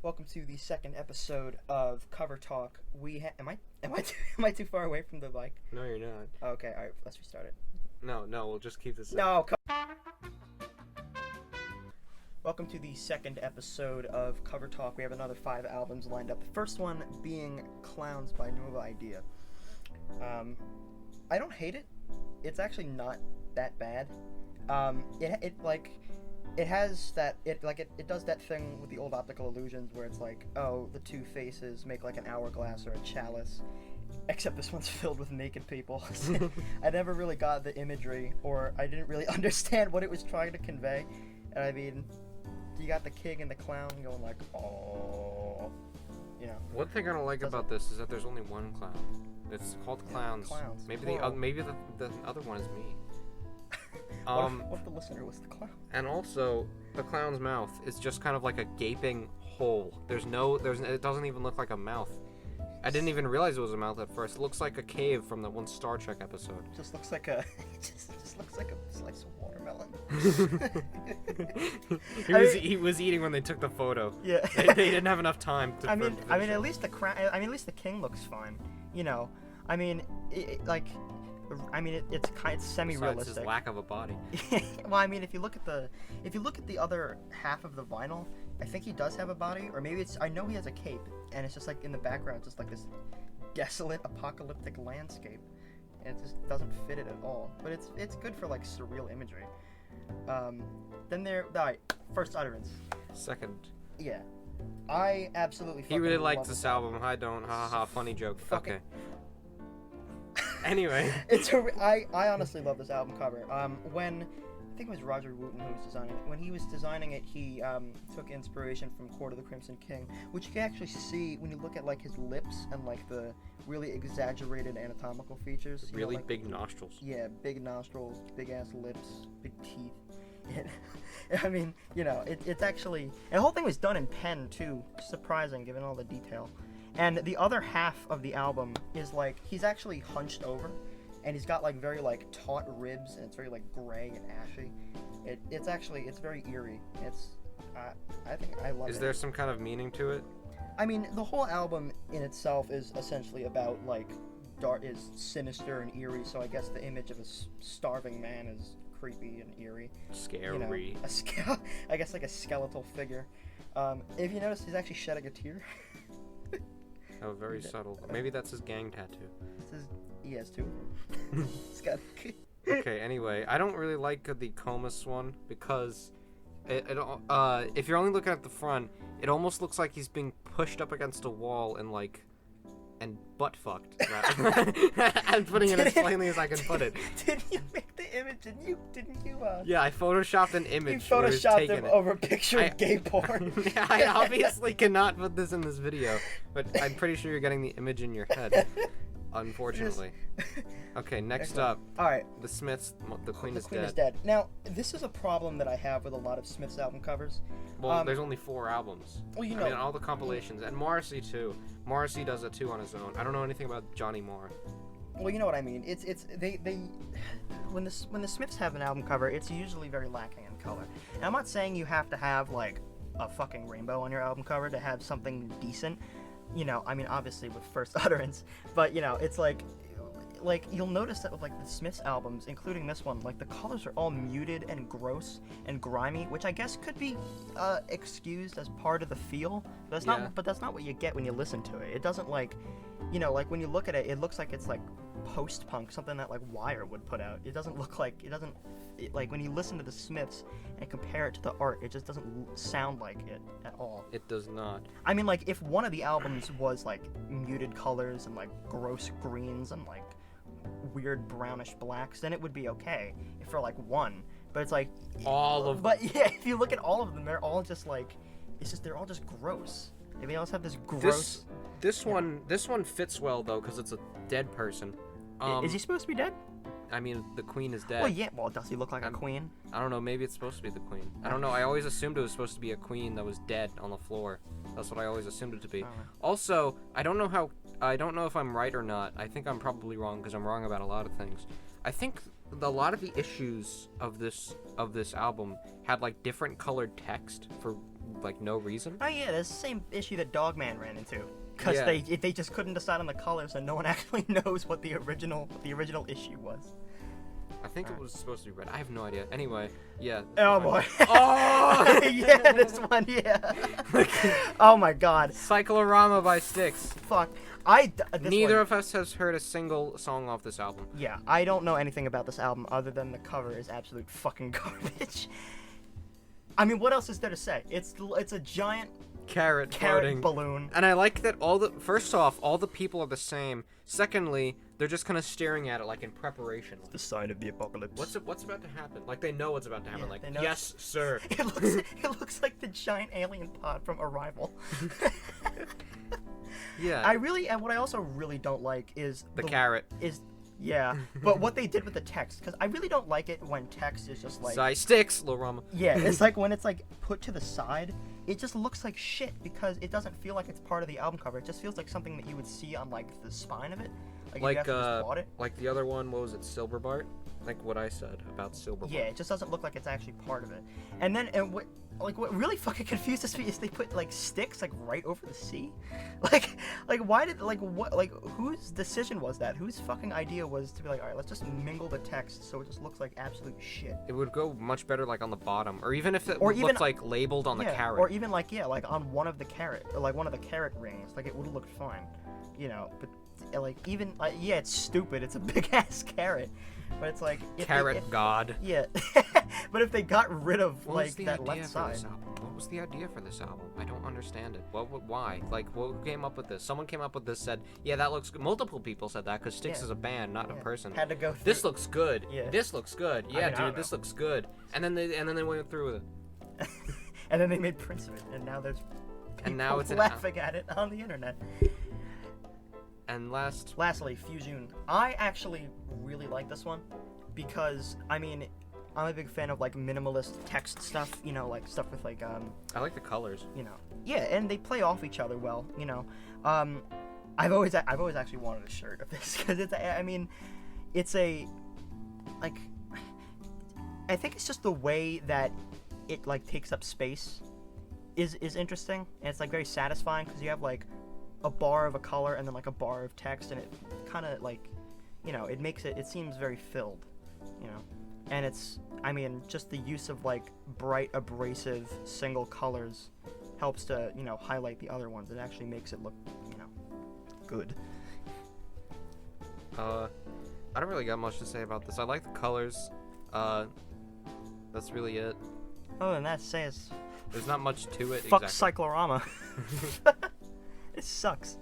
Welcome to the second episode of Cover Talk. Am I too far away from the mic? No, you're not. Okay, all right, let's restart it. No, we'll just keep this. No. Welcome to the second episode of Cover Talk. We have another 5 albums lined up. The first one being Clowns by Nuova. I don't hate it. It's actually not that bad. It does that thing with the old optical illusions where it's like, oh, the two faces make like an hourglass or a chalice, except this one's filled with naked people. I never really got the imagery, or I didn't really understand what it was trying to convey. And I mean, you got the king and the clown going like, oh, you know. One thing I don't like about this is that there's only one clown. It's called Clowns. Clowns. Maybe the other one is me. What if the listener was the clown? And also, the clown's mouth is just kind of like a gaping hole. It doesn't even look like a mouth. I didn't even realize it was a mouth at first. It looks like a cave from the one Star Trek episode. Just looks like a slice of watermelon. He was eating when they took the photo. Yeah. They didn't have enough time to. At least the king looks fine. You know, it's semi-realistic. Besides his lack of a body. Well, I mean, if you look at the other half of the vinyl, I think he does have a body, or maybe I know he has a cape, and it's just like in the background, just like this desolate, apocalyptic landscape, and it just doesn't fit it at all. But it's good for like surreal imagery. First Utterance. Second. Yeah. I absolutely. He really liked this album. I don't. Ha ha. Funny joke. Okay. Anyway. I honestly love this album cover. When I think it was Roger Wooten who was designing it. When he was designing it, he took inspiration from Court of the Crimson King, which you can actually see when you look at like his lips and like the really exaggerated anatomical features. Really big nostrils. Yeah, big nostrils, big ass lips, big teeth. I mean, you know, it's actually... And the whole thing was done in pen, too. Surprising, given all the detail. And the other half of the album is, like, he's actually hunched over. And he's got, like, very, like, taut ribs. And it's very, like, gray and ashy. It's very eerie. I think I love it. Is there some kind of meaning to it? I mean, the whole album in itself is essentially about, like, is sinister and eerie. So I guess the image of a starving man is... creepy and eerie. Scary. You know, I guess like a skeletal figure. If you notice, he's actually shedding a tear. Oh, very subtle. Maybe that's his gang tattoo. He has two. He's got... Okay, anyway, I don't really like the Comus one because if you're only looking at the front, it almost looks like he's being pushed up against a wall and butt fucked. I'm putting it as plainly as I can put it. Did you make the image? Didn't you? Yeah, I photoshopped an image. You photoshopped him over a picture of gay porn. I obviously cannot put this in this video, but I'm pretty sure you're getting the image in your head. Unfortunately. Okay, next up. All right. The Smiths. The Queen is dead. Now, this is a problem that I have with a lot of Smiths album covers. Well, there's only 4 albums. Well, you know. I mean, all the compilations, and Morrissey too. Morrissey does it too on his own. I don't know anything about Johnny Marr. Well, you know what I mean. When the Smiths have an album cover, it's usually very lacking in color. And I'm not saying you have to have like a fucking rainbow on your album cover to have something decent. You know, I mean, obviously with First Utterance, but you know, it's like you'll notice that with like the Smiths albums, including this one, like the colors are all muted and gross and grimy, which I guess could be excused as part of the feel. But that's not what you get when you listen to it. It doesn't like, you know, like when you look at it, it looks like it's like post-punk, something that like Wire would put out. It doesn't look like like when you listen to the Smiths and compare it to the art, it just doesn't sound like it at all. It does not. I mean, like if one of the albums was like muted colors and like gross greens and like weird brownish blacks, then it would be okay for like one. But it's like But yeah, if you look at all of them, they're all just like they're all just gross. They all have this gross. This one fits well though because it's a dead person. Is he supposed to be dead? I mean, the queen is dead. Well, yeah. Well, does he look like a queen? I don't know. Maybe it's supposed to be the queen. I don't know. I always assumed it was supposed to be a queen that was dead on the floor. That's what I always assumed it to be. Also, I don't know if I'm right or not. I think I'm probably wrong because I'm wrong about a lot of things. I think a lot of the issues of this album had like different colored text for like no reason. Oh yeah, that's the same issue that Dogman ran into. Because Yeah. they just couldn't decide on the colors, and no one actually knows what the original issue was. I think it was supposed to be red. I have no idea. Anyway, yeah. Oh boy. Oh! Yeah, this one, yeah. Oh my god. Cyclorama by Styx. Fuck. Neither of us has heard a single song off this album. Yeah, I don't know anything about this album other than the cover is absolute fucking garbage. I mean, what else is there to say? It's a giant Carrot floating. balloon. And I like that first off, all the people are the same. Secondly, they're just kind of staring at it like in preparation. The sign of the apocalypse. What's about to happen? Like they know what's about to happen. Yeah, like, they know yes, sir. It looks like the giant alien pod from Arrival. Yeah. And what I also really don't like is the carrot. Yeah, but what they did with the text, because I really don't like it when text is just like... Styx, Lorama. Yeah, it's like when it's like put to the side, it just looks like shit because it doesn't feel like it's part of the album cover. It just feels like something that you would see on like the spine of it. Like if you actually just bought it. Like the other one, what was it, Silverbart? Like what I said about Silverbart. Yeah, it just doesn't look like it's actually part of it. And then, what really fucking confuses me is they put like Styx like right over the sea. Like why did whose decision was that? Whose fucking idea was to be like, all right, let's just mingle the text so it just looks like absolute shit. It would go much better like on the bottom, or even if it looked like labeled on the carrot. Or even like on one of the carrot, or like one of the carrot rings, like it would have looked fine, you know. But it's stupid. It's a big ass carrot. But it's like God. Yeah, but if they got rid of What like was the that idea left for side, this album? What was the idea for this album? I don't understand it. Why? Like, what came up with this? Someone came up with this. Said, yeah, that looks good. Multiple people said that because Styx Yeah. is a band, not a person. had to go through. This looks good. Yeah. This looks good. Yeah, I don't dude, this know. looks good. And then they went through with it. And then they made prints of it, and now there's And now people it's an laughing at it on the internet. And Lastly, Fusioon. I actually really like this one because I mean, I'm a big fan of like minimalist text stuff. You know, like stuff with like I like the colors. you know, yeah, and they play off each other well. You know, I've always actually wanted a shirt of this because it's a like I think it's just the way that it like takes up space is interesting, and it's like very satisfying because you have like a bar of a color and then like a bar of text, and it kind of like, you know, it seems very filled, you know. And it's, I mean, just the use of like bright abrasive single colors helps to, you know, highlight the other ones. It actually makes it look, you know, good. I don't really got much to say about this. I like the colors. That's really it. Other than that, There's not much to it. fuck exactly. Cyclorama. It sucks.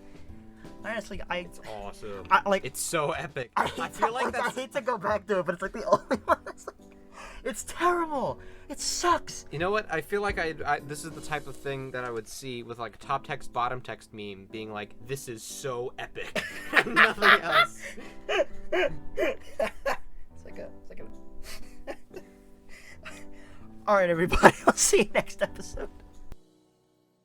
Honestly, It's awesome. It's so epic. I feel like I hate to go back to it, but it's like the only one that's like, it's terrible. It sucks. You know what? I feel like this is the type of thing that I would see with like a top text, bottom text meme being like, "This is so epic," and nothing else. It's like a. All right, everybody. I'll see you next episode.